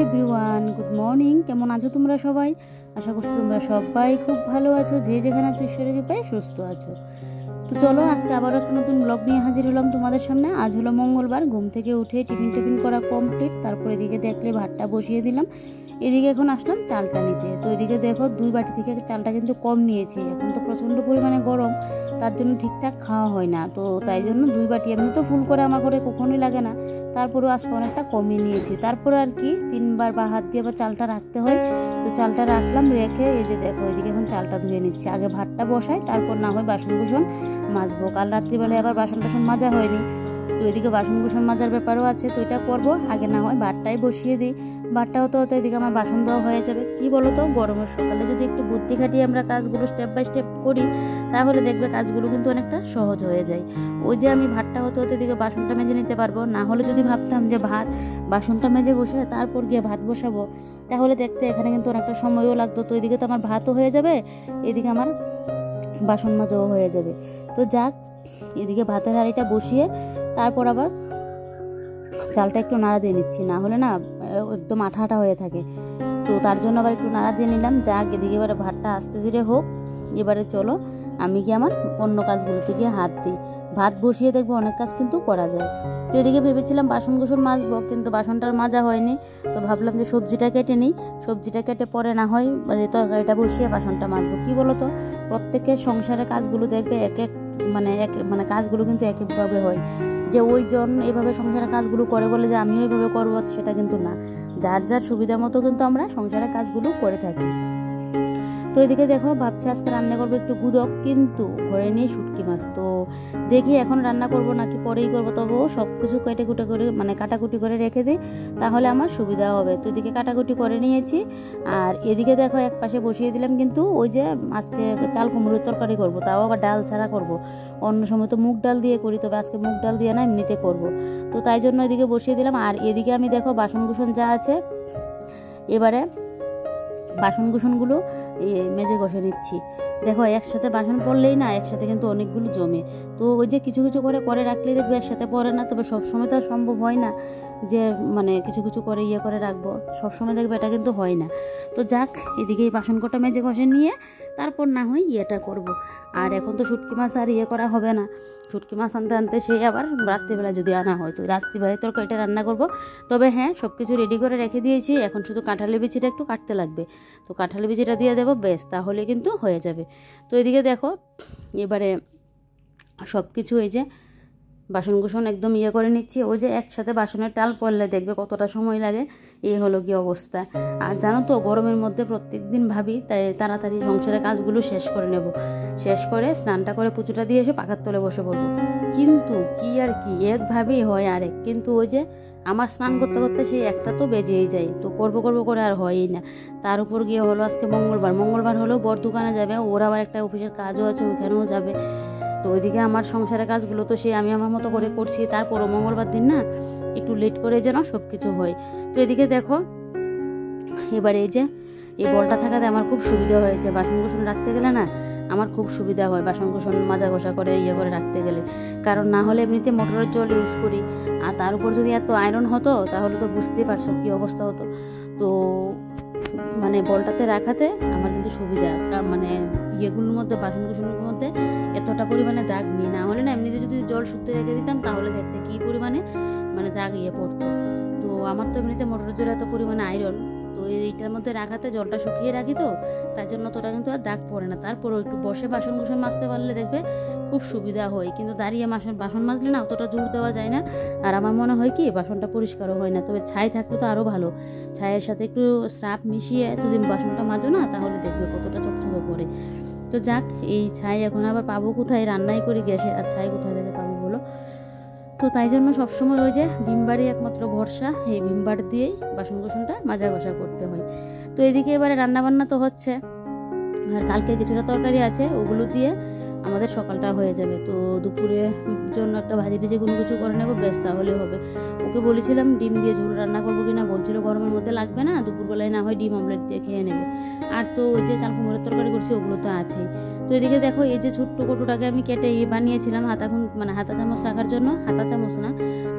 Everyone, good morning. কেমন আছো তোমরা সবাই? আশা করছি তোমরা সবাই খুব ভালো আছো, যে যেখানে আছো ঈশ্বরের কৃপায় সুস্থ আছো। তো চলো আজকে আবার একটা নতুন ব্লগ নিয়ে হাজির হলাম তোমাদের সামনে। আজ হলো মঙ্গলবার। ঘুম থেকে উঠে টিফিন করা কমপ্লিট। তারপর এদিকে দেখলে ভাতটা বসিয়ে দিলাম। এদিকে এখন আসলাম চালটা নিতে। তো এদিকে দেখো 2 বাটি থেকে চালটা কিন্তু কম নিয়েছি। এখন তো প্রচণ্ড পরিমাণে গরম, তার জন্য ঠিকঠাক খাওয়া হয় না। তো তাই জন্য 2 বাটি, এমনি তো ফুল করে আমার ঘরে কখনোই লাগে না, তারপরেও আজকে অনেকটা কমিয়ে নিয়েছি। তারপর আর কি 3বার বা হাত দিয়ে আবার চালটা রাখতে হয়। তো চালটা রাখলাম, রেখে এই যে দেখো এদিকে এখন চালটা ধুয়ে নিচ্ছি। আগে ভাতটা বসাই, তারপর না হয় বাসন কুসন মাজবো। কাল রাত্রিবেলায় আবার বাসন টাসন মাজা হয়নি, তো এদিকে বাসন কুসন মাজার ব্যাপারও আছে, তো এটা করবো। আগে না হয় ভাতটাই বসিয়ে দিই। ভাতটা হতে হতে এদিকে আমার বাসন ধোয়া হয়ে যাবে। কি বলো তো, গরমের সকালে যদি একটু বুদ্ধি খাটিয়ে আমরা কাজগুলো স্টেপ বাই স্টেপ করি, তাহলে দেখবে কাজগুলো কিন্তু অনেকটা সহজ হয়ে যায়। ওই যে আমি ভাতটা হতে হতে এদিকে বাসনটা মেজে নিতে পারবো। না হলে যদি ভাবতাম যে বাসনটা মেজে বসে তারপর গিয়ে ভাত বসাবো, তাহলে দেখতে এখানে কিন্তু অনেকটা সময়ও লাগতো। তো এদিকে তো আমার ভাতও হয়ে যাবে, এদিকে আমার বাসন মাজাও হয়ে যাবে। তো যাক, এদিকে ভাতের হাঁড়িটা বসিয়ে তারপর আবার চালটা একটু নাড়া দিয়ে নিচ্ছি, না হলে না একদম আঠা আঠা হয়ে থাকে। তো তার জন্য আবার একটু নাড়া দিয়ে নিলাম। যাক, এদিকে এবারে ভাতটা আস্তে ধীরে হোক। এবারে চলো আমি কি আমার অন্য কাজগুলোতে গিয়ে হাত দিই। ভাত বসিয়ে দেখবো অনেক কাজ কিন্তু করা যায়। তো এদিকে ভেবেছিলাম বাসন কুসন মাজবো, কিন্তু বাসনটার মাজা হয়নি। তো ভাবলাম যে সবজিটা কেটে নিই, সবজিটা কেটে পরে না হয় তরকারিটা বসিয়ে বাসনটা মাজবো। কি বলো তো, প্রত্যেকের সংসারের কাজগুলো দেখবে এক কাজগুলো কিন্তু এক একভাবে হয়। যে ওইজন এভাবে সংসারের কাজগুলো করে বলে যে আমিও এইভাবে করবো, সেটা কিন্তু না। যার যার সুবিধা মতো কিন্তু আমরা সংসারের কাজগুলো করে থাকি। তো এদিকে দেখো ভাবছি আজকে রান্না করবো একটু গুদক, কিন্তু ঘরে নিয়ে শুটকি মাছ। তো দেখি এখন রান্না করবো নাকি পরেই করবো, তবুও সব কিছু কেটে কুটে করে কাটাকুটি করে রেখে দিই, তাহলে আমার সুবিধা হবে। তো এদিকে কাটাকুটি করে নিয়েছি। আর এদিকে দেখো এক পাশে বসিয়ে দিলাম কিন্তু ওই যে আজকে চাল কুমড়োর তরকারি করবো, তাও আবার ডাল ছাড়া করবো। অন্য সময় তো মুগ ডাল দিয়ে করি, তবে আজকে মুগ ডাল দিয়ে না এমনিতে করবো। তো তাই জন্য এদিকে বসিয়ে দিলাম। আর এদিকে আমি দেখো বাসন কুসন যা আছে, এবারে বাসন কুসনগুলো মেজে ঘষে নিচ্ছি। দেখো একসাথে বাসন পড়লেই না একসাথে কিন্তু অনেকগুলো জমে। তো ওই যে কিছু কিছু করে রাখলেই দেখবে একসাথে পড়ে না। তবে সবসময় তো আর সম্ভব হয় না যে কিছু কিছু করে করে রাখবো, সবসময় দেখবে এটা কিন্তু হয় না। তো যাক, এদিকে এই বাসন কটা মেজে ঘষে নিয়ে তারপর না হয় ইয়েটা করব। আর এখন তো শুটকি মাছ আর করা হবে না। শুটকি মাছ আনতে আনতে সেই আবার রাত্রিবেলা যদি আনা হয়, তো রাত্রিবেলায় তরকারিটা রান্না করব। তবে হ্যাঁ, সব কিছু রেডি করে রেখে দিয়েছি, এখন শুধু কাঁঠালের বিচিটা একটু কাটতে লাগবে। তো কাঁঠালের বিচিটা দিয়ে দেবো, বেশ, তাহলে কিন্তু হয়ে যাবে। তো এদিকে দেখো এবারে সব কিছু এই যে বাসন কুসন একদম করে নিচ্ছি। ওই যে একসাথে বাসনের টাল পড়লে দেখবে কতটা সময় লাগে, এই হলো কি অবস্থা। আর জানো তো, গরমের মধ্যে প্রত্যেক দিন ভাবি তাই তাড়াতাড়ি সংসারের কাজগুলো শেষ করে নেব, শেষ করে স্নানটা করে পুজোটা দিয়ে এসে পাখার তলে বসে পড়বো। কিন্তু কি আর কি, একভাবেই হয় আরেক। কিন্তু ওই যে আমার স্নান করতে করতে সেই একটা তো বেজেই যায়, তো করবো করে আর হয়ই না। তার উপর গিয়ে হলো আজকে মঙ্গলবার হলেও বর দোকানে যাবে, ওর আবার একটা অফিসের কাজও আছে, ওইখানেও যাবে। তো ওইদিকে আমার সংসারের কাজগুলো তো আমি আমার মতো করে করছি, তারপরও মঙ্গলবার দিন না একটু লেট করে যেন সব কিছু হয়। তো এদিকে দেখো এবারে এই যে এই বলটা থাকাতে আমার খুব সুবিধা হয়েছে। বাসন কুসন রাখতে গেলে না আমার খুব সুবিধা হয়, বাসন কুসন মাজা ঘষা করে করে রাখতে গেলে। কারণ না হলে এমনিতে মোটরের জল ইউজ করি, আর তার উপর যদি এত আয়রন হতো তাহলে তো বুঝতেই পারছো কী অবস্থা হতো। তো বলটাতে রাখাতে আমার কিন্তু সুবিধা, ইয়েগুলোর মধ্যে বাসন কুসনের মধ্যে এতটা পরিমাণে দাগ নেই। না হলে না এমনিতে যদি জল শুদ্ধ রেখে দিতাম তাহলে দেখতে কী পরিমাণে দাগ পড়তো। তো আমার তো এমনিতে মোটরের জল এত পরিমাণে আয়রন, তো এইটার মধ্যে রাখাতে জলটা শুকিয়ে রাখি, তো তার জন্য তোটা কিন্তু আর দাগ পড়ে না। তারপরও একটু বসে বাসন কুসন মাজতে পারলে দেখবে খুব সুবিধা হয়, কিন্তু দাঁড়িয়ে বাসন মাজলে না অতটা জোর দেওয়া যায় না। আর আমার মনে হয় কি বাসনটা পরিষ্কারও হয় না। তবে ছাই থাকলে তো আরও ভালো, ছাইয়ের সাথে একটু স্রাফ মিশিয়ে যদি বাসনটা মাজো না, তাহলে দেখবে কতটা চকচকে করে। তো যাক, এই ছাই এখন আবার পাবো কোথায়, রান্নাই করি গ্যাসে, আর ছাই কোথায় থেকে পাবো বলো। তো তাই জন্য সবসময় ওই যে ভিমবারই একমাত্র ভরসা, এই ভিমবার দিয়েই বাসন কুসনটা মাজা ঘষা করতে হয়। তো এদিকে এবারে রান্নাবান্না তো হচ্ছে, আর কালকে কিছুটা তরকারি আছে, ওগুলো দিয়ে আমাদের সকালটা হয়ে যাবে। তো দুপুরের জন্য একটা ভাজি টাজি কোনো কিছু করে নেবো, বেশ, তাহলে হবে। ওকে বলেছিলাম ডিম দিয়ে ঝোল রান্না করবো কিনা, বলছিল গরমের মধ্যে লাগবে না, দুপুরবেলায় না হয় ডিম অমলেট দিয়ে খেয়ে নেবে। আর তো ওই যে চাল কুমড়োর তরকারি করছি ওগুলো তো আছেই। তো এদিকে দেখো এই যে ছোট্ট কটুটাকে আমি কেটে বানিয়েছিলাম হাতা মানে হাতা চামচ রাখার জন্য, হাতা চামচ না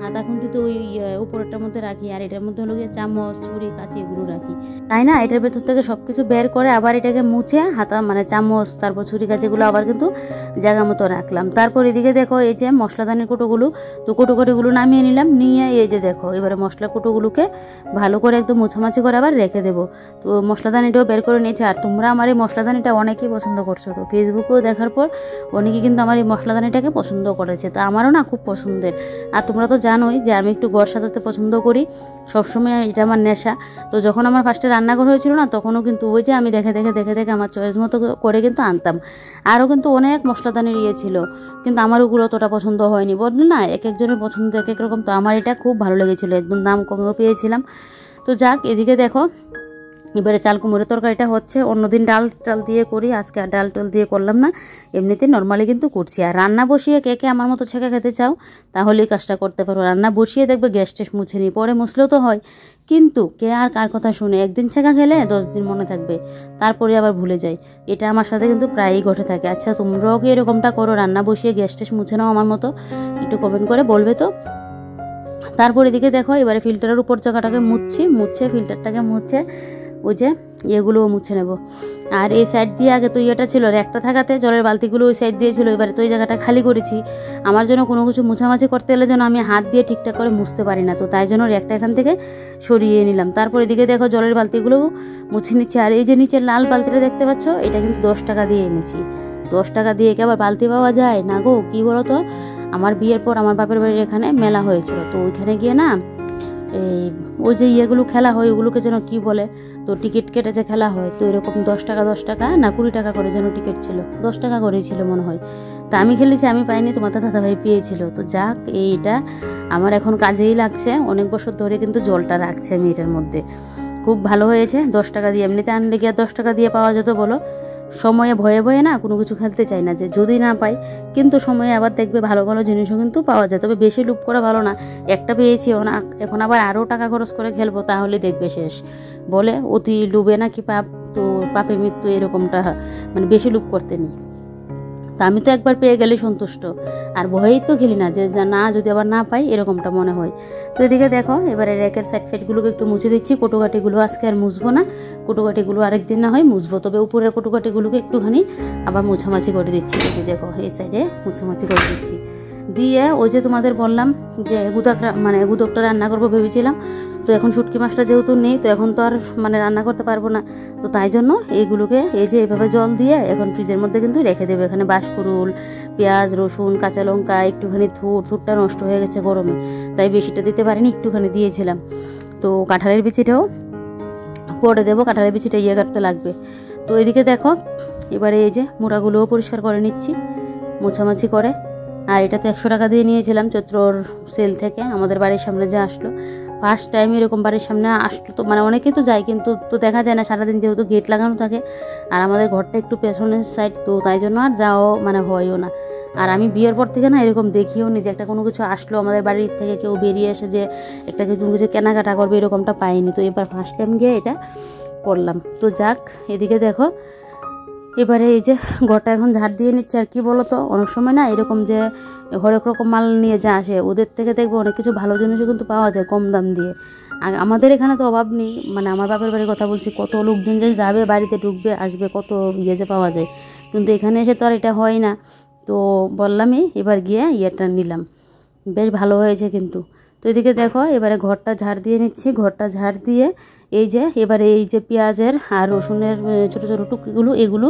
হাতা খুন্তি তো ওই উপরেরটার মধ্যে রাখি, আর এটার মধ্যে হলো গিয়ে চামচ ছুরি কাঁচি এগুলো রাখি, তাই না। এটার ভেতর থেকে সব কিছু বের করে আবার এটাকে মুছে হাতা মানে চামচ তারপর ছুরি কাঁচিগুলো আবার কিন্তু জায়গা মতো রাখলাম। তারপর এদিকে দেখো এই যে মশলাদানির কোটোগুলো, তো কোটোগুলো নামিয়ে নিলাম, নিয়ে এই যে দেখো এবারে মশলা কোটোগুলোকে ভালো করে একদম মোছামাছি করে আবার রেখে দেবো। তো মশলাদানিটাও বের করে নিয়েছে। আর তোমরা আমার এই মশলাদানিটা অনেকেই পছন্দ করছো, তো ফেসবুকেও দেখার পর অনেকেই কিন্তু আমার এই মশলাদানিটাকে পছন্দ করেছে, তো আমারও না খুব পছন্দের। আর তোমরা তো জানোই যে আমি একটু ঘর সাজাতে পছন্দ করি, সবসময় এটা আমার নেশা। তো যখন আমার ফার্স্টে রান্নাঘর হয়েছিল না, তখনও কিন্তু ওই যে আমি দেখে আমার চয়েস মতো করে কিন্তু আনতাম। আরও কিন্তু অনেক মশলাদানির ছিল, কিন্তু আমার ওগুলো অতটা পছন্দ হয়নি, বললো না এক একজনের পছন্দ এক এক রকম। তো আমার এটা খুব ভালো লেগেছিলো, একদম দাম কমেও পেয়েছিলাম। তো যাক, এদিকে দেখো এবারে চাল কুমড়োর তরকারিটা হচ্ছে। অন্যদিন ডাল দিয়ে করি, আজকে আর ডাল দিয়ে করলাম না, এমনিতে নর্মালি কিন্তু করছি। আর রান্না বসিয়ে কে আমার মতো ছেঁকা খেতে চাও তাহলেই কাজটা করতে পারো। রান্না বসিয়ে দেখবে গ্যাস টেস মুছে নিই, পরে মুছলেও তো হয়, কিন্তু কে আর কার কথা শুনে। একদিন ছেঁকা খেলে 10 দিন মনে থাকবে, তারপরে আবার ভুলে যাই। এটা আমার সাথে কিন্তু প্রায়ই ঘটে থাকে। আচ্ছা তোমরাও কি এরকমটা করো, রান্না বসিয়ে গ্যাস টেস মুছে নাও আমার মতো? একটু কমেন্ট করে বলবে তো। তারপর এদিকে দেখো এবারে ফিল্টারের উপর জায়গাটাকে মুছে ফিল্টারটাকে মুছে ওই যে এগুলোও মুছে নেব। আর এই সাইড দিয়ে আগে তো ইয়েটা ছিল একটা থাকাতে জলের বালতিগুলো ওই সাইড দিয়ে ছিল, এবারে তো ওই জায়গাটা খালি করেছি। আমার জন্য কোনো কিছু মুছামাছি করতে এলে যেন আমি হাত দিয়ে ঠিকঠাক করে মুছতে পারি না, তো তাই জন্য একটা এখান থেকে সরিয়ে নিলাম। তারপর এদিকে দেখো জলের বালতিগুলোও মুছে নিচ্ছি। আর এই যে নিচের লাল বালতিটা দেখতে পাচ্ছ, এটা কিন্তু 10 টাকা দিয়ে এনেছি। 10 টাকা দিয়ে কি আবার বালতি পাওয়া যায় না গো? কি বলো তো, আমার বিয়ের পর আমার বাপের বাড়ির এখানে মেলা হয়েছিল, তো ওইখানে গিয়ে না এই ওই যে ইয়েগুলো খেলা হয়, ওগুলোকে যেন কি বলে, তো টিকিট কেটে যে খেলা হয়, তো এরকম 10 টাকা না 20 টাকা করে যেন টিকিট ছিল, 10 টাকা করেই ছিল মনে হয়। তা আমি খেলেছি, আমি পাইনি, তোমার দাদাভাই পেয়েছিল। তো যাক, এইটা আমার এখন কাজেই লাগছে, অনেক বছর ধরে কিন্তু জলটা রাখছে আমি এটার মধ্যে। খুব ভালো হয়েছে 10 টাকা দিয়ে, এমনিতে আনলে কি আর 10 টাকা দিয়ে পাওয়া যেত বলো? সময়ে ভয়ে না কোনো কিছু খেলতে চাই না যে যদি না পাই, কিন্তু সময়ে আবার দেখবে ভালো ভালো জিনিসও কিন্তু পাওয়া যায়। তবে বেশি লুপ করা ভালো না, একটা পেয়েছি এখন আবার আরও টাকা খরচ করে খেলবো, তাহলে দেখবে শেষ। বলে অতি লুবে নাকি পাপ, তো পাপে মৃত্যু, এরকমটা মানে বেশি লুপ করতে নেই। তা আমি তো একবার পেয়ে গেলে সন্তুষ্ট, আর ভয়েই তো খেলি না যে না যদি আবার না পাই, এরকমটা মনে হয়। তো এদিকে দেখো এবারে র্যাকের সাইড ফেটগুলোকে একটু মুছে দিচ্ছি। কোটোকাটিগুলো আজকে আর মুছবো না, কোটোকাটিগুলো আরেকদিন না হয় মুছবো, তবে উপরের কোটোকাটিগুলোকে একটুখানি আবার মোছামাছি করে দিচ্ছি। এই যে দেখো এই সাইডে মোছামাছি করে দিচ্ছি দিয়ে, ওই যে তোমাদের বললাম যে গুদকটা রান্না করবো ভেবেছিলাম। তো এখন শুটকি মাছটা যেহেতু নেই, তো এখন তো আর রান্না করতে পারবো না, তো তাই জন্য এইগুলোকে এই যে এইভাবে জল দিয়ে এখন ফ্রিজের মধ্যে কিন্তু রেখে দেবে। এখানে বাঁশকুড়ুল, পেঁয়াজ, রসুন, কাঁচা লঙ্কা, একটুখানি থুরটা নষ্ট হয়ে গেছে গরমে, তাই বেশিটা দিতে পারিনি, একটুখানি দিয়েছিলাম। তো কাঁঠালের বিচিটাও পরে দেবো, কাঁঠালের বিচিটা কাটতে লাগবে। তো এদিকে দেখো এবারে এই যে মোড়াগুলোও পরিষ্কার করে নিচ্ছি মোছামাছি করে। আর এটা তো 100 টাকা দিয়ে নিয়েছিলাম চৈত্রর সেল থেকে, আমাদের বাড়ির সামনে যে আসলো, ফার্স্ট টাইম এরকম বাড়ির সামনে আসলো। তো অনেকেই তো যায়, কিন্তু তো দেখা যায় না সারাদিন, যেহেতু গেট লাগানো থাকে, আর আমাদের ঘরটা একটু পেছনের সাইড, তো তাই জন্য আর যাও হয়ও না। আর আমি বিয়ের পর থেকে না এরকম দেখিও নি যে একটা কোনো কিছু আসলো আমাদের বাড়ির থেকে কেউ বেরিয়ে এসে যে একটা কিছু কেনাকাটা করবে, এরকমটা পাইনি। তো এবার ফার্স্ট টাইম গিয়ে এটা করলাম। তো যাক, এদিকে দেখো এবারে এই যে ঘরটা এখন ঝাড় দিয়ে নিচ্ছে। আর কি বলো তো, অনেক সময় না এরকম যে হরেক রকম মাল নিয়ে যা আসে, ওদের থেকে দেখবো অনেক কিছু ভালো জিনিসও কিন্তু পাওয়া যায় কম দাম দিয়ে। আর আমাদের এখানে তো অভাব নেই, আমার বাপের বাড়ির কথা বলছি, কত লোকজন যে যাবে বাড়িতে ঢুকবে আসবে, কত যে পাওয়া যায়, কিন্তু এখানে এসে তো আর এটা হয় না। তো বললামই এবার গিয়ে ইয়েটা নিলাম, বেশ ভালো হয়েছে কিন্তু। তো এদিকে দেখো এবারে ঘরটা ঝাড় দিয়ে নিচ্ছি। ঘরটা ঝাড় দিয়ে এই যে এবারে এই যে পেঁয়াজের আর রসুনের ছোটো ছোটো টুকরিগুলো এগুলো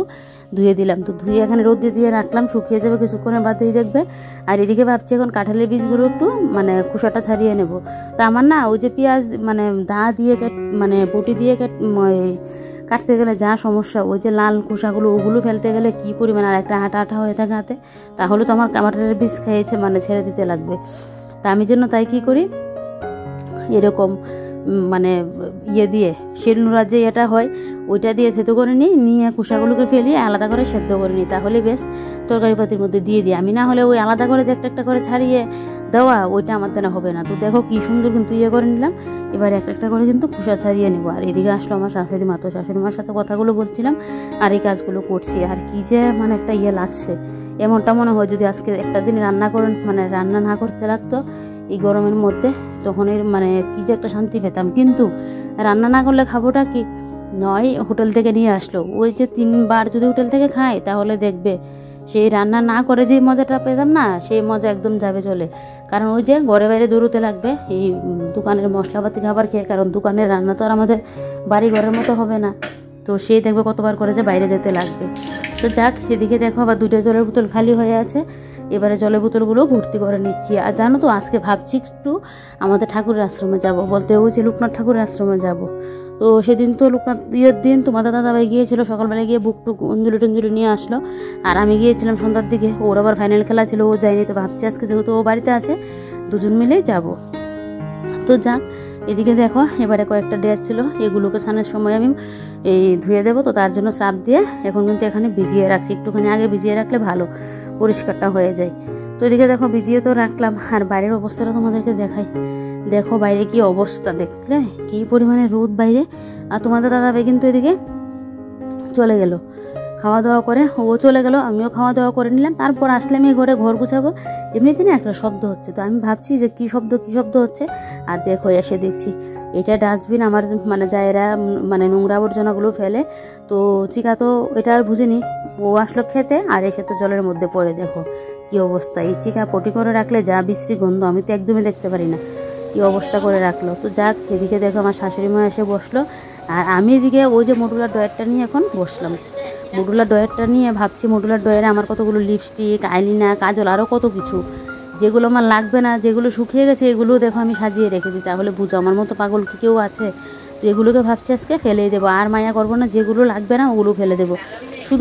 ধুয়ে দিলাম। তো ধুয়ে এখানে রোদ দিয়ে রাখলাম, শুকিয়ে যাবে কিছুক্ষণের বাদেই দেখবে। আর এদিকে ভাবছি এখন কাঁঠালের বীজগুলো একটু খোসাটা ছাড়িয়ে নেব। তা আমার না ওই যে পেঁয়াজ দা দিয়ে বটি দিয়ে কাটতে গেলে যা সমস্যা, ওই যে লাল খোসাগুলো ওগুলো ফেলতে গেলে কি পরিমাণ আর একটা আঠা হয়ে থাকে হাতে, তাহলে তো আমার কাঁঠালের বীজ খেয়েছে ছেড়ে দিতে লাগবে। তা আমি জন্য তাই কি করি, এরকম মানে ইয়ে দিয়ে শিলনোড়ার যে এটা হয় ওইটা দিয়ে থেতো করে নিয়ে খোসাগুলোকে ফেলিয়ে আলাদা করে সেদ্ধ করে নিই, তাহলে বেশ তরকারি পাতির মধ্যে দিয়ে দিই আমি। না হলে ওই আলাদা করে যে একটা একটা করে ছাড়িয়ে দেওয়া ওইটা আমার দ্বারা হবে না। তো দেখো কি সুন্দর কিন্তু ইয়ে করে নিলাম। এবার একটা একটা করে কিন্তু খোসা ছাড়িয়ে নেবো। আর এদিকে আসলো আমার শাশুড়ি মা, তো শাশুড়ি মার সাথে কথাগুলো বলছিলাম আর এই কাজগুলো করছি। আর কি যে মানে একটা ইয়ে লাগছে, এমনটা মনে হয় যদি আজকে একটা দিন রান্না না করতে লাগতো এই গরমের মধ্যে, তখন মানে কী যে একটা শান্তি পেতাম। কিন্তু রান্না না করলে খাবোটা কি, নয় হোটেল থেকে নিয়ে আসলো, ওই যে 3 বার যদি হোটেল থেকে খাই তাহলে দেখবে সেই রান্না না করে যে মজাটা পেতাম না, সেই মজা একদম যাবে চলে। কারণ ওই যে ঘরে বাইরে দৌড়তে লাগবে এই দোকানের মশলাপাতি খাবার খেয়ে, কারণ দোকানের রান্না তো আর আমাদের বাড়ি ঘরের মতো হবে না। তো সেই দেখবে কতবার করে যে বাইরে যেতে লাগবে। তো যাক, এদিকে দেখো আবার 2টা জলের বোতল খালি হয়ে আছে, এবারে জলের বোতলগুলো ভর্তি করে নিচ্ছি। আর জানো তো আজকে ভাবছি একটু আমাদের ঠাকুরের আশ্রমে যাব, বলতে ওই যে লোকনাথ ঠাকুরের আশ্রমে যাব। তো সেদিন তো লোকনাথ ইয়ের দিন তোমাদের দাদাভাই গিয়েছিল, সকালবেলা গিয়ে বুক টুক অঞ্জলি নিয়ে আসলো। আর আমি গিয়েছিলাম সন্ধ্যার দিকে, ওর আবার ফাইনাল খেলা ছিল, ও যায়নি। তো ভাবছি আজকে যেহেতু ও বাড়িতে আছে, দুজন মিলেই যাব। তো যাক, এদিকে দেখো এবারে কয়েকটা ড্রেস ছিল, এগুলোকে স্নানের সময় আমি এই ধুয়ে দেবো। তো তার জন্য স্রাব দিয়ে এখন কিন্তু এখানে ভিজিয়ে রাখছি, একটুখানি আগে ভিজিয়ে রাখলে ভালো পরিষ্কারটা হয়ে যায়। তো এদিকে দেখো ভিজিয়ে তো রাখলাম। আর বাইরের অবস্থাটা তোমাদেরকে দেখাই, দেখো বাইরে কি অবস্থা, দেখলে কি পরিমাণে রোদ বাইরে। আর তোমাদের দাদাভাই কিন্তু এদিকে চলে গেল খাওয়া দাওয়া করে, ও চলে গেল, আমিও খাওয়া দাওয়া করে নিলাম। তারপর আসলাম এই ঘরে ঘর গুছাবো, এমনিতে না একটা শব্দ হচ্ছে। তো আমি ভাবছি যে কি শব্দ হচ্ছে। আর দেখো এসে দেখছি এটা ডাস্টবিন, আমার মানে যায়েরা মানে নোংরা আবর্জনাগুলো ফেলে। তো চিকা তো এটা আর বুঝিনি, ও আসলো খেতে আর এসে তো জলের মধ্যে পড়ে। দেখো কি অবস্থা, এই চিকা পটি করে রাখলে যা বিশ্রী গন্ধ, আমি তো একদমই দেখতে পারি না, কি অবস্থা করে রাখলো। তো যাক, এদিকে দেখো আমার শাশুড়ি মা এসে বসলো, আর আমি এদিকে ওই যে মডুলার ড্রয়ারটা নিয়ে এখন বসলাম। মডুলার ড্রয়ারটা নিয়ে ভাবছি মডুলার ড্রয়ারে আমার কতগুলো লিপস্টিক, আইলিনা, কাজল, আরও কত কিছু যেগুলো আমার লাগবে না, যেগুলো শুকিয়ে গেছে, এগুলো দেখো আমি সাজিয়ে রেখে দিই। তাহলে বুঝো আমার মতো পাগল কি কেউ আছে? তো এগুলোকে ভাবছি আজকে ফেলেই দেবো, আর মায়া করবো না, যেগুলো লাগবে না ওগুলো ফেলে দেবো।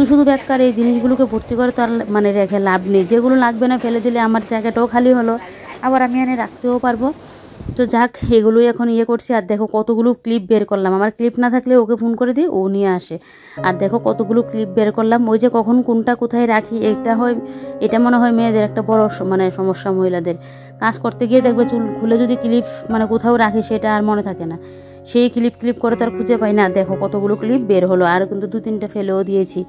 শুধু ব্যাগকার এই জিনিসগুলোকে ভর্তি করে তো আর মানে রেখে লাভ নেই। যেগুলো লাগবে না ফেলে দিলে আমার জায়গাটাও খালি হলো, আবার আমি এনে রাখতেও পারবো। তো যাক, এগুলোই এখন ইয়ে করছি। আর দেখো কতগুলো ক্লিপ বের করলাম, আমার ক্লিপ না থাকলে ওকে ফোন করে দিই, ও নিয়ে আসে। আর দেখো কতগুলো ক্লিপ বের করলাম, ওই যে কখন কোনটা কোথায় রাখি, এটা মনে হয় মেয়েদের একটা বড় মানে সমস্যা, মহিলাদের কাজ করতে গিয়ে দেখবে চুল খুলে যদি ক্লিপ মানে কোথাও রাখি সেটা আর মনে থাকে না, সেই ক্লিপ করে তার খুঁজে পাই না। দেখো কতগুলো ক্লিপ বের হলো, আর কিন্তু 2-3টা ফেলেও দিয়েছি।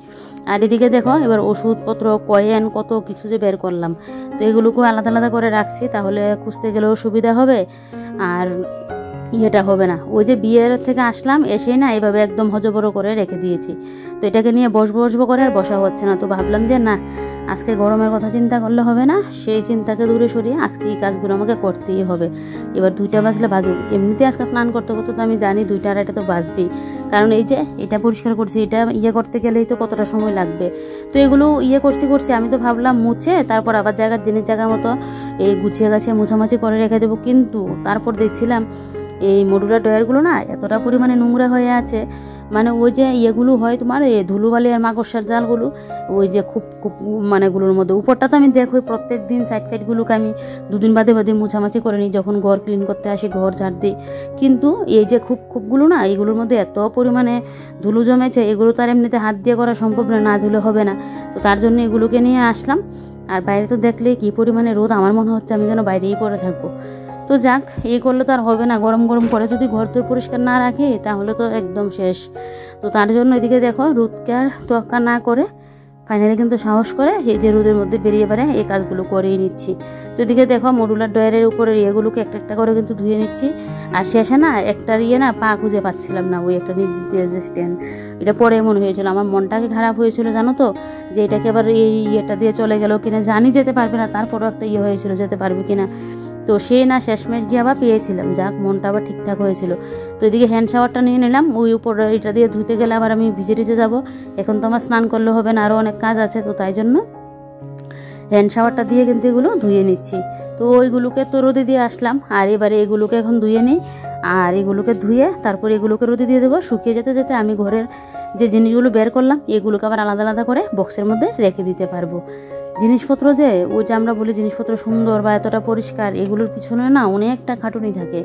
আর এদিকে দেখো এবার ওষুধপত্র, কয়েন, কত কিছু যে বের করলাম। তো এগুলোকেও আলাদা করে রাখছি, তাহলে খুঁজতে গেলেও সুবিধা হবে আর ইয়েটা হবে না। ওই যে বিয়ের থেকে আসলাম, এসেই না এভাবে একদম হজবড় করে রেখে দিয়েছি। তো এটাকে নিয়ে বসবো করে আর বসা হচ্ছে না। তো ভাবলাম যে না, আজকে গরমের কথা চিন্তা করলে হবে না, সেই চিন্তাকে দূরে সরিয়ে আজকে এই কাজগুলো আমাকে করতেই হবে। এবার 2টা বাজলে বাজুক, এমনিতে আজকে স্নান করতে তো আমি জানি 2টা আড়াইটা তো বাজবেই, কারণ এই যে এটা পরিষ্কার করছি, এটা ইয়ে করতে গেলেই তো কতটা সময় লাগবে। তো এগুলো ইয়ে করছি আমি তো ভাবলাম মুছে তারপর আবার জায়গার মতো এই গুছিয়ে গাছিয়ে মুছামাছি করে রেখে দেবো। কিন্তু তারপর দেখছিলাম এই মডুলার ড্রয়ারগুলো না এতটা পরিমাণে নোংরা হয়ে আছে, মানে ওই যে ইয়েগুলো হয় তোমার এই ধুলোবালি আর মাকড়সার জালগুলো, ওই যে খুব মানে গুলোর মধ্যে উপরটা তো আমি দেখোই প্রত্যেক দিন সাইডগুলোকে আমি 2 দিন বাদে মুছামাছি করে নিই, যখন ঘর ক্লিন করতে আসি ঘর ঝাড় দিই। কিন্তু এই যে খুবগুলো না, এগুলোর মধ্যে এত পরিমাণে ধুলো জমেছে, এগুলো তো আর এমনিতে হাত দিয়ে করা সম্ভব না, না ধুলে হবে না। তো তার জন্য এগুলোকে নিয়ে আসলাম। আর বাইরে তো দেখলে কি পরিমাণে রোদ, আমার মনে হচ্ছে আমি যেন বাইরেই পড়ে থাকবো। তো যাক, এই করলে তো আর হবে না, গরম করে যদি ঘর তোর পরিষ্কার না রাখি তাহলে তো একদম শেষ। তো তার জন্য এদিকে দেখো রোদকে আর তোয়াক্কা না করে ফাইনালি কিন্তু সাহস করে এই যে রোদের মধ্যে বেরিয়ে বেড়ে এই কাজগুলো করেই নিচ্ছি। তো এদিকে দেখো মডুলার ড্রয়ারের উপরে ইয়েগুলোকে একটা করে কিন্তু ধুয়ে নিচ্ছি। আর শেষে না একটা পা খুঁজে পাচ্ছিলাম না, ওই একটা নিচ দিয়ে যে স্ট্যান্ড, এটা পরে মনে হয়েছিল, আমার মনটাকে খারাপ হয়েছিল জানো তো, যে এটাকে আবার এই ইয়েটা দিয়ে চলে গেল কিনা, জানি যেতে পারবে না, তারপরেও একটা ইয়ে হয়েছিল যেতে পারবে কিনা। তো সে না শেষমেশ গিয়ে আবার পেয়েছিলাম, যাক মনটা আবার ঠিকঠাক হয়েছিল। তো এদিকে হ্যান্ড শাওয়ারটা নিয়ে নিলাম, ওই উপর এটা দিয়ে ধুতে গেলে আবার আমি ভিজে যাবো, এখন তো আমার স্নান করলে হবে না, আরও অনেক কাজ আছে। তো তাই জন্য হ্যান্ড শাওয়ারটা দিয়ে কিন্তু এগুলো ধুয়ে নিচ্ছি। তো ওইগুলোকে তো রোদে দিয়ে আসলাম, আর এবারে এগুলোকে এখন ধুয়ে নিই। আর এগুলোকে ধুয়ে তারপর এগুলোকে রোদে দিয়ে দেবো, শুকিয়ে যেতে আমি ঘরের যে জিনিসগুলো বের করলাম এগুলোকে আবার আলাদা করে বক্সের মধ্যে রেখে দিতে পারবো। জিনিসপত্র যে ওই যে আমরা বলি জিনিসপত্র সুন্দর বা এতটা পরিষ্কার, এগুলোর পিছনে না অনেকটা খাটুনি থাকে।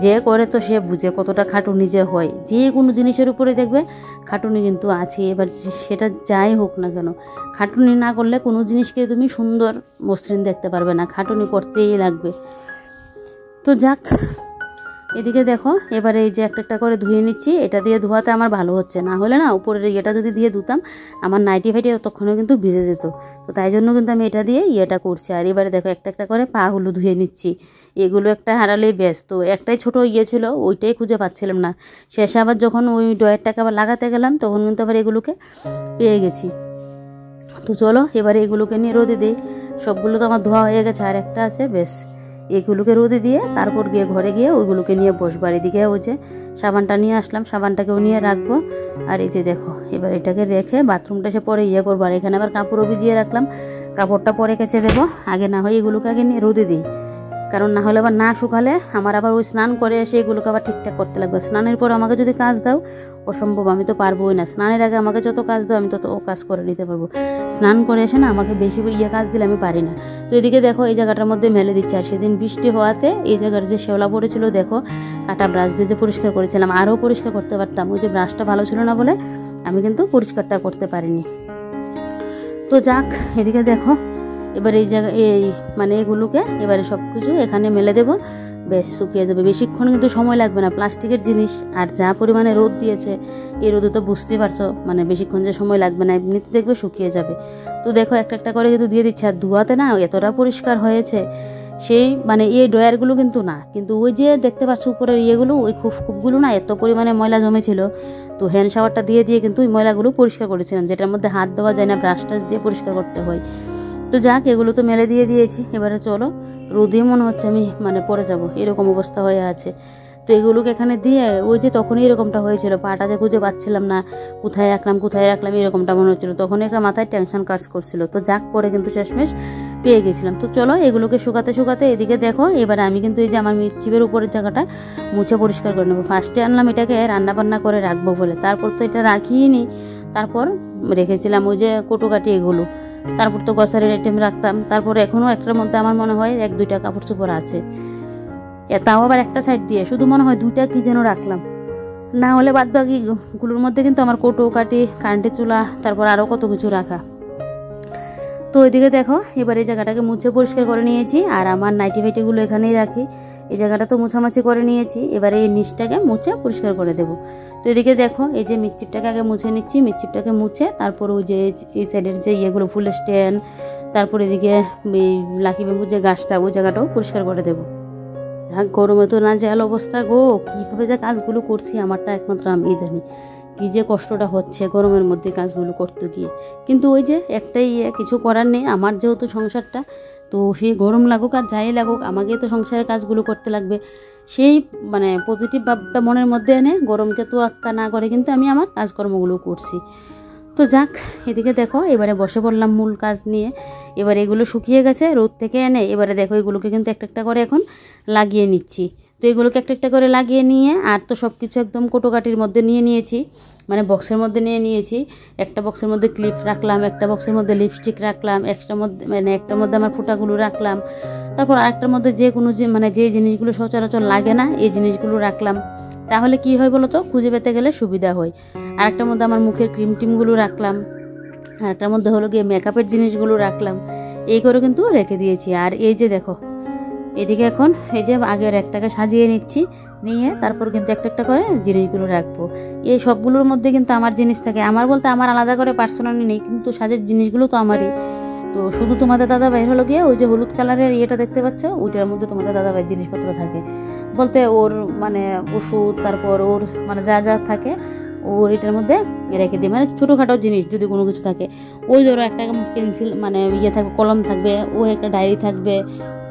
যে করে তো সে বুঝে কতটা খাটুনি যে হয়। যে কোনো জিনিসের উপরে দেখবে খাটুনি কিন্তু আছে। এবার সেটা যাই হোক না কেন, খাটুনি না করলে কোনো জিনিসকে তুমি সুন্দর মসৃণ দেখতে পারবে না, খাটুনি করতেই লাগবে। তো যাক, এদিকে দেখো এবারে এই যে একটা একটা করে ধুয়ে নিচ্ছি। এটা দিয়ে ধোয়াতে আমার ভালো হচ্ছে না, হলে না উপরের ইয়েটা যদি দিয়ে ধুতাম আমার নাইটি ফাইটি ততক্ষণে কিন্তু ভিজে যেত। তো তাই জন্য কিন্তু আমি এটা দিয়ে ইয়েটা করছি। আর এবারে দেখো একটা একটা করে পাগুলো ধুয়ে নিচ্ছি। এগুলো একটা হারালেই ব্যস্ত, তো একটাই ছোট ইয়ে ছিল, ওইটাই খুঁজে পাচ্ছিলাম না। শেষে আবার যখন ওই ডয়ারটাকে আবার লাগাতে গেলাম তখন কিন্তু আবার এগুলোকে পেয়ে গেছি। তো চলো এবারে এগুলোকে নিয়ে রোদে দিই। সবগুলো তো আমার ধোয়া হয়ে গেছে, আর একটা আছে, বেশ এগুলোকে রোদে দিয়ে তারপর গিয়ে ঘরে গিয়ে ওইগুলোকে নিয়ে বসবো। আর এদিকে ওই যে সাবানটা নিয়ে আসলাম, সাবানটাকেও নিয়ে রাখবো। আর এই যে দেখো এবার এটাকে রেখে বাথরুমটা এসে পরে ইয়ে করবো। আর এখানে আবার কাপড়ও ভিজিয়ে রাখলাম, কাপড়টা পরে কেচে দেবো। আগে না হয় এগুলোকে আগে নিয়ে রোদে দিই, কারণ না হলে আবার না শুকালে আমার আবার ওই স্নান করে এসে এগুলোকে আবার ঠিকঠাক করতে লাগবে। স্নানের পর আমাকে যদি কাজ দাও অসম্ভব, আমি তো পারবোই না। স্নানের আগে আমাকে যত কাজ দাও আমি তত কাজ করে নিতে পারবো, স্নান করে এসে না আমাকে বেশি কাজ দিলে আমি পারি না। তো এদিকে দেখো এই জায়গাটার মধ্যে মেলে দিচ্ছে। আর সেদিন বৃষ্টি হওয়াতে এই জায়গার যে শেওলা পড়েছিল দেখো, কাটা ব্রাশ দিয়ে যে পরিষ্কার করেছিলাম, আরও পরিষ্কার করতে পারতাম, ওই যে ব্রাশটা ভালো ছিল না বলে আমি কিন্তু পরিষ্কারটা করতে পারিনি। তো যাক, এদিকে দেখো এবার এই জায়গা এই এগুলোকে এবারে সব কিছু এখানে মেলে দেবো, বেশ শুকিয়ে যাবে। বেশিক্ষণ কিন্তু সময় লাগবে না, প্লাস্টিকের জিনিস। আর যা পরিমাণে রোদ দিয়েছে এই রোদে তো বুঝতেই পারছো, বেশিক্ষণ যে সময় লাগবে না, এমনিতে দেখবে শুকিয়ে যাবে। তো দেখো একটা একটা করে কিন্তু দিয়ে দিচ্ছে। আর ধোয়াতে না এতটা পরিষ্কার হয়েছে, সেই এই ড্রয়ারগুলো কিন্তু না, কিন্তু ওই যে দেখতে পাচ্ছ উপরের ইয়েগুলো, ওই খুবগুলো না এত পরিমাণে ময়লা জমেছিল। তো হ্যান্ড শাওয়ারটা দিয়ে দিয়ে কিন্তু ওই ময়লাগুলো পরিষ্কার করেছিলাম, যেটার মধ্যে হাত দেওয়া যায় না, ব্রাশ টাশ দিয়ে পরিষ্কার করতে হয়। তো যাক, এগুলো তো মেলে দিয়ে দিয়েছি। এবারে চলো রোদে মনে হচ্ছে আমি পড়ে যাব, এরকম অবস্থা হয়ে আছে। তো এগুলোকে এখানে দিয়ে ওই যে তখনই এরকমটা হয়েছিল, পাটা যে খুঁজে পাচ্ছিলাম না, কোথায় রাখলাম এরকমটা মনে হচ্ছিলো। তখন একটা মাথায় টেনশন কাজ করছিল। তো যাক, পরে কিন্তু শেষমেশ পেয়ে গেছিলাম। তো চলো এগুলোকে শুকাতে শুকাতে এদিকে দেখো এবার আমি কিন্তু এই যে আমার মিটচিপের উপরের জায়গাটা মুছে পরিষ্কার করে নেবো। ফার্স্টে আনলাম এটাকে রান্না বান্না করে রাখবো বলে, তারপর তো এটা রাখিই নি। তারপর রেখেছিলাম ওই যে কটুকাটি এগুলো, তারপর তো গ্রসারির আইটেম রাখতাম। তারপর এখনও একটার মধ্যে আমার মনে হয় 1-2টা কাপড় চোপড় আছে, তাও আবার একটা সাইড দিয়ে, শুধু মনে হয় 2টা কি যেন রাখলাম, না হলে বাদ বাকিগুলোর মধ্যে কিন্তু আমার কৌটো কাটি, কারেন্টের চুলা, তারপর আরও কত কিছু রাখা। তো ওইদিকে দেখো এবার এই জায়গাটাকে মুছে পরিষ্কার করে নিয়েছি। আর আমার নাইটি ফাইটিগুলো এখানেই রাখি, এই জায়গাটা তো মুছামাছি করে নিয়েছি। এবারে এই নিচটাকে মুছে পরিষ্কার করে দেবো। তো এদিকে দেখো এই যে মিটচিপটাকে আগে মুছে নিচ্ছি। মিটচিপটাকে মুছে তারপর ওই যে এই সাইডের যে ইয়েগুলো ফুলের স্ট্যান্ড, তারপর এদিকে এই লাকি বেম্বুর যে গাছটা, ওই জায়গাটাও পরিষ্কার করে দেবো। গরমে তো না জাল অবস্থা গো, কীভাবে যে কাজগুলো করছি আমারটা একমাত্র আমিই জানি, কী যে কষ্টটা হচ্ছে গরমের মধ্যে কাজগুলো করতে গিয়ে। কিন্তু ওই যে একটাই কিছু করার নেই, আমার যেহেতু সংসারটা, তো সেই গরম লাগুক আর যাই লাগুক আমাকে তো সংসারের কাজগুলো করতে লাগবে। সেই পজিটিভ ভাবটা মনের মধ্যে এনে গরমকে তো আক্কা না করে কিন্তু আমি আমার কাজকর্মগুলো করছি। তো যাক, এদিকে দেখো এবারে বসে পড়লাম মূল কাজ নিয়ে। এবার এগুলো শুকিয়ে গেছে রোদ থেকে এনে, এবারে দেখো এগুলোকে কিন্তু একটা একটা করে এখন লাগিয়ে নিচ্ছি। তো এগুলোকে একটা একটা করে লাগিয়ে নিয়ে, আর তো সব কিছু একদম কোটোকাটির মধ্যে নিয়ে নিয়েছি, বক্সের মধ্যে নিয়ে নিয়েছি। একটা বক্সের মধ্যে ক্লিপ রাখলাম, একটা বক্সের মধ্যে লিপস্টিক রাখলাম, একটার মধ্যে একটার মধ্যে আমার ফুটাগুলো রাখলাম, তারপর আরেকটার মধ্যে যে কোনো যে জিনিসগুলো সচরাচর লাগে না এই জিনিসগুলো রাখলাম। তাহলে কি হয় বলো তো, খুঁজে পেতে গেলে সুবিধা হয়। আরেকটার মধ্যে আমার মুখের ক্রিম টিমগুলো রাখলাম, আরেকটার মধ্যে হলো গিয়ে মেকআপের জিনিসগুলো রাখলাম, এই করে কিন্তু রেখে দিয়েছি। আর এই যে দেখো এদিকে এখন এই যে আগের একটাকে সাজিয়ে নিচ্ছি, নিয়ে তারপর কিন্তু একটা একটা করে জিনিসগুলো রাখবো। এই সবগুলোর মধ্যে কিন্তু আমার জিনিস থাকে, আমার বলতে আমার আলাদা করে পার্সোনালি নেই, কিন্তু সাজের জিনিসগুলো তো আমারই। তো শুধু তোমাদের দাদা ভাই হলো গিয়ে ওই যে হলুদ কালারের ইয়েটা দেখতে পাচ্ছ, ওইটার মধ্যে তোমাদের দাদা ভাইয়ের জিনিসপত্র থাকে, বলতে ওর ওষুধ, তারপর ওর যা যা থাকে ওর এটার মধ্যে রেখে দিই। ছোটোখাটো জিনিস যদি কোনো কিছু থাকে, ওই ধরো একটা পেন্সিল ইয়ে থাকবে, কলম থাকবে, ও একটা ডায়েরি থাকবে,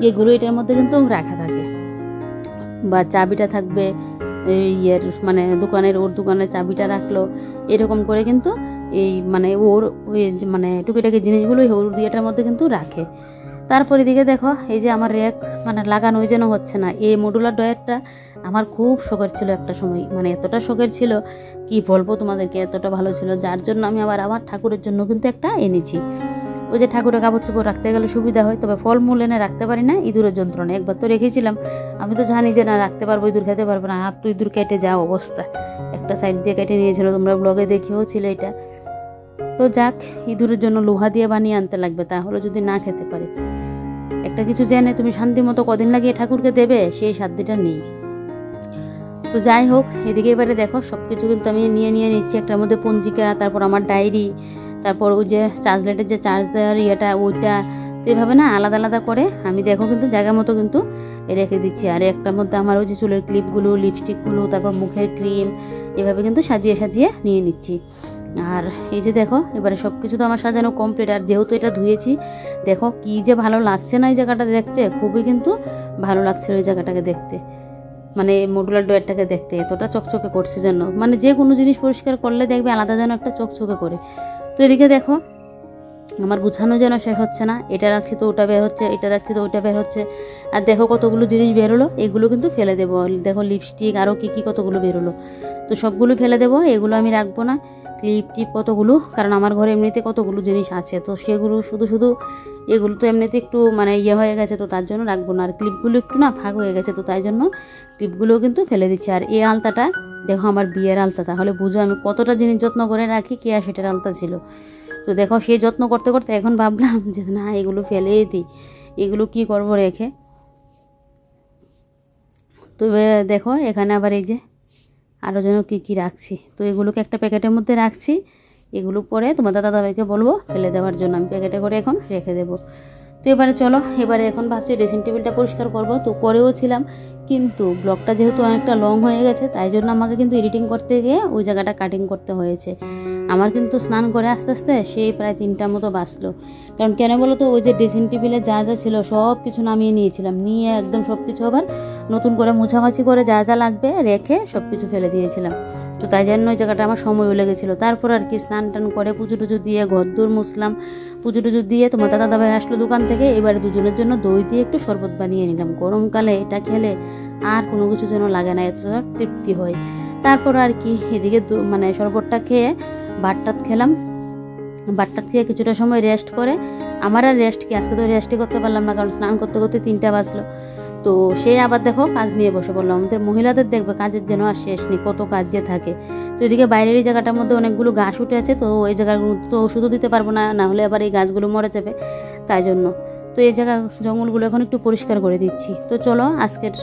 এগুলো এটার মধ্যে কিন্তু রাখা থাকে। বা চাবিটা থাকবে ইয়ের দোকানের, ওর দোকানের চাবিটা রাখলো, এরকম করে কিন্তু এই ওর ওই টুকিটাকি জিনিসগুলো ওর দিয়েটার মধ্যে কিন্তু রাখে। তারপর এদিকে দেখো এই যে আমার র্যাক লাগানোই যেন হচ্ছে না। এই মডুলার ড্রয়ারটা আমার খুব শখের ছিল একটা সময়, এতটা শখের ছিল কি বলবো তোমাদেরকে, এতটা ভালো ছিল, যার জন্য আমি আবার আমার ঠাকুরের জন্য কিন্তু একটা এনেছি। ওই যে ঠাকুরের কাপড় চোপড় রাখতে গেলে সুবিধা হয়, তবে ফলমূল এনে রাখতে পারি না, ইঁদুরের যন্ত্রণা। একবার তো রেখেছিলাম, আমি তো জানি যে না রাখতে পারবো, ইঁদুর খেতে পারবো না, হাত তো ইঁদুর কেটে যাওয়া অবস্থা, একটা সাইড দিয়ে কেটে নিয়েছিল, তোমরা ব্লগে দেখেও ছিল এটা। তো যাক, ইঁদুরের জন্য লোহা দিয়ে বানিয়ে আনতে লাগবে, তাহলে যদি না খেতে পারে। একটা কিছু জেনে তুমি শান্তি মতো কদিন লাগিয়ে ঠাকুরকে দেবে, সেই সাধ্যটা নেই। তো যাই হোক, এদিকে এবারে দেখো সব কিছু কিন্তু আমি নিয়ে নিচ্ছি। একটার মধ্যে পঞ্জিকা, তারপর আমার ডায়েরি, তারপর ওই যে চার্জ লাইটের যে চার্জ দেওয়ার ইয়েটা ওইটা, তো এভাবে না আলাদা আলাদা করে আমি দেখো কিন্তু জায়গা মতো কিন্তু রেখে দিচ্ছি। আর একটার মধ্যে আমার ওই যে চুলের ক্লিপগুলো, লিপস্টিকগুলো, তারপর মুখের ক্রিম, এভাবে কিন্তু সাজিয়ে সাজিয়ে নিয়ে নিচ্ছি। আর এই যে দেখো এবারে সব কিছু তো আমার সাজানো কমপ্লিট। আর যেহেতু এটা ধুয়েছি, দেখো কি যে ভালো লাগছে না এই জায়গাটা দেখতে, খুবই কিন্তু ভালো লাগছিল এই জায়গাটাকে দেখতে, মানে মডুলার ডোয়ারটাকে দেখতে এতটা চকচকে করছে জন্য, মানে যে কোনো জিনিস পরিষ্কার করলে দেখবে আলাদা যেন একটা চকচকে করে। তো এদিকে দেখো আমার গুছানো যেন শেষ হচ্ছে না, এটা রাখছি তো ওটা বের হচ্ছে, এটা রাখছি তো ওইটা বের হচ্ছে। আর দেখো কতগুলো জিনিস বেরোলো, এগুলো কিন্তু ফেলে দেবো। দেখো লিপস্টিক আরও কী কতগুলো বেরোলো, তো সবগুলো ফেলে দেবো, এগুলো আমি রাখবো না। ক্লিপ টিপ কতগুলো, কারণ আমার ঘরে এমনিতে কতগুলো জিনিস আছে, তো সেগুলো শুধু এগুলো তো এমনিতে একটু মানে ইয়ে হয়ে গেছে, তো তার জন্য রাখবো না। আর ক্লিপগুলো একটু না ফাঁক হয়ে গেছে, তো তাই জন্য ক্লিপগুলোও কিন্তু ফেলে দিচ্ছি। আর এই আলতাটা দেখো আমার বিয়ের আলতা, তাহলে বুঝো আমি কতটা জিনিস যত্ন করে রাখি, কে আর সেটার আলতা ছিল। তো দেখো সেই যত্ন করতে করতে এখন ভাবলাম যে না এগুলো ফেলেই দিই, এগুলো কি করব রেখে। তো দেখো এখানে আবার এই যে আরও যেন কী রাখছি, তো এগুলোকে একটা প্যাকেটের মধ্যে রাখছি। এগুলো পরে তোমার দাদাভাইকে বলবো ফেলে দেওয়ার জন্য, আমি প্যাকেটে করে এখন রেখে দেবো। তো এবারে চলো, এবারে এখন ভাবছি ড্রেসিং টেবিলটা পরিষ্কার করব। তো করেও ছিলাম, কিন্তু ব্লগটা যেহেতু অনেকটা লং হয়ে গেছে, তাই জন্য আমাকে কিন্তু এডিটিং করতে গিয়ে ওই জায়গাটা কাটিং করতে হয়েছে। আমার কিন্তু স্নান করে আস্তে আস্তে সেই প্রায় 3টার মতো বাঁচলো। কারণ কেন বলো তো, ওই যে ড্রেসিং টেবিলে যা যা ছিল সব কিছু নামিয়ে নিয়েছিলাম, নিয়ে একদম সব কিছু আবার নতুন করে মোছামাছি করে যা যা লাগবে রেখে সব কিছু ফেলে দিয়েছিলাম। তো তাই জন্য ওই জায়গাটা আমার সময়ও লেগেছিলো। তারপর আর কি স্নান টান করে পুজো টুজো দিয়ে ঘর দূর মুছলাম, পুজো টুজো দিয়ে তোমার দাদাভাই আসলো দোকান থেকে। এবারে দুজনের জন্য দই দিয়ে একটু শরবত বানিয়ে নিলাম, গরমকালে এটা খেলে আর কোনো কিছু যেন লাগে না, এত তৃপ্তি হয়। তারপর আর কি এদিকে মানে শরবতটা খেয়ে ভাতটাত খেলাম, ভাতটাত খেয়ে কিছুটা সময় রেস্ট করে, আমার আর রেস্ট কি, আজকে তো রেস্টই করতে পারলাম না, কারণ স্নান করতে করতে 3টা বাজলো। তো সে আবার দেখো কাজ নিয়ে বসে পড়লাম। আমাদের মহিলাদের দেখবে কাজের যেন আর শেষ নেই, কত কাজ যে থাকে। তো এদিকে বাইরের এই জায়গাটার মধ্যে অনেকগুলো ঘাস উঠে আছে, তো এই জায়গাগুলো তো ওষুধও দিতে পারবো না, না হলে আবার এই গাছগুলো মরে যাবে, তাই জন্য তো এই জায়গা জঙ্গলগুলো এখন একটু পরিষ্কার করে দিচ্ছি। তো চলো আজকের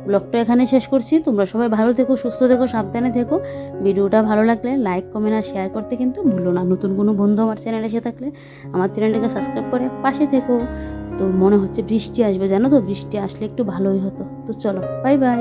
ব্লগটা এখানে শেষ করছি। তোমরা সবাই ভালো থেকো, সুস্থ থেকো, সাবধানে থেকো। ভিডিওটা ভালো লাগলে লাইক কমেন্ট আর শেয়ার করতে কিন্তু ভুলো না। নতুন কোনো বন্ধু আমার চ্যানেলে এসে থাকলে আমার চ্যানেলটাকে সাবস্ক্রাইব করে পাশে থেকো। তো মনে হচ্ছে বৃষ্টি আসবে, জানো তো, বৃষ্টি আসলে একটু ভালোই হতো। তো চলো, বাই বাই।